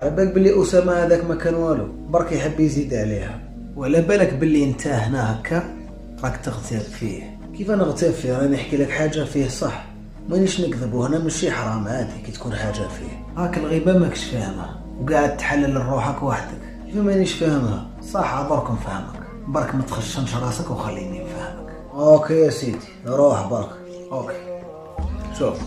عبالك باللي أسامة هذاك ما كان والو، برك يحب يزيد عليها. وعلى بالك باللي انت هنا هكا راك تغتاب فيه. كيف انا نغتاب فيه؟ راني نحكي لك حاجه فيه صح، مانيش نكذب، وهنا ماشي حرام، عادي كي تكون حاجه فيه. هاك الغيبه ماكش فاهمها وقاعد تحلل لروحك وحدك. كيف مانيش فاهمها؟ صح عبرك نفهمك، برك ما تخشنش راسك وخليني نفهمك. اوكي يا سيدي روح برك. اوكي شوف،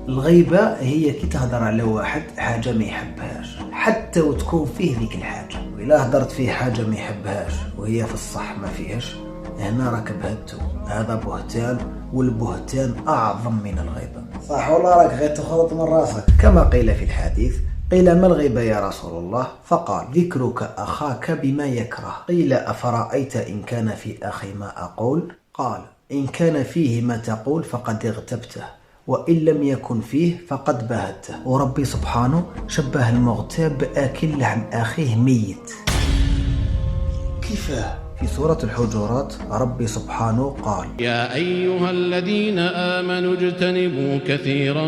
الغيبة هي كي تهدر على واحد حاجة ما يحبهاش حتى وتكون فيه ذيك الحاجة، وإلا هدرت فيه حاجة ما يحبهاش وهي في الصح ما فيهش، هنا راك بهدتو، هذا بهتان، والبهتان أعظم من الغيبة. صح والله، راك غير تخلط من راسك. كما قيل في الحديث، قيل ما الغيبة يا رسول الله؟ فقال ذكرك أخاك بما يكره. قيل أفرأيت إن كان في أخي ما أقول؟ قال إن كان فيه ما تقول فقد اغتبته، وإن لم يكن فيه فقد بهته. وربي سبحانه شبه المغتاب بآكل لحم أخيه ميت. كيف؟ في سورة الحجرات ربي سبحانه قال يا أيها الذين آمنوا اجتنبوا كثيرا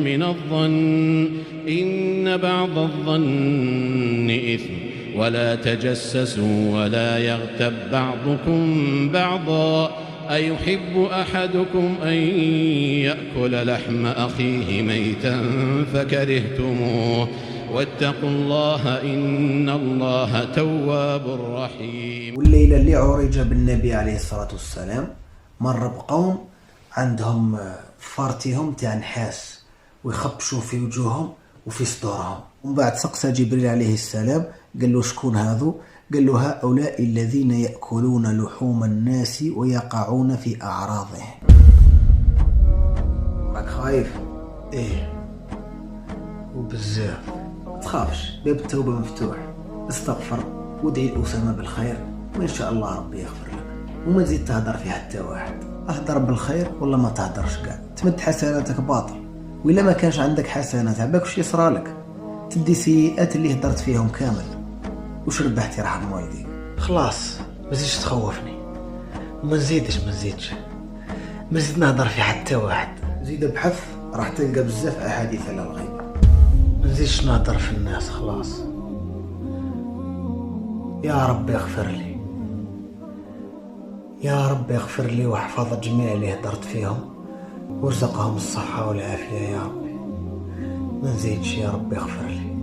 من الظن إن بعض الظن إثم ولا تجسسوا ولا يغتب بعضكم بعضا أيحب أحدكم أن يأكل لحم أخيه ميتا فكرهتموه واتقوا الله إن الله تواب رحيم. والليلة اللي عرج بالنبي عليه الصلاة والسلام مر بقوم عندهم فارتهم تاع نحاس ويخبشوا في وجوههم وفي صدورهم، ومن بعد سقسى جبريل عليه السلام قال له شكون هذو؟ قال له هؤلاء الذين يأكلون لحوم الناس ويقعون في أعراضهم. راك خايف؟ ايه وبزاف. تخافش، باب التوبة مفتوح، استغفر وادعي لأسامة بالخير وإن شاء الله ربي يغفر لك. وما تزيد تهدر في حتى واحد، اهدر بالخير ولا ما تهدرش كاع، تمد حسناتك باطل، وإلا ما كانش عندك حسنات عباك وش يصرالك؟ تدي سيئات اللي هدرت فيهم كامل، وش ربحت يرحم والديك؟ خلاص ما تزيدش تخوفني، وما نزيدش ما نزيد نهدر في حتى واحد. زيد ابحث راح تلقى بزاف أحاديث على الغيبة. ما نزيدش نهدر في الناس خلاص. يا رب اغفر لي، يا رب اغفر لي واحفظ جميع اللي هدرت فيهم وارزقهم الصحة والعافية يا ربي. ما نزيدش، يا رب اغفر لي.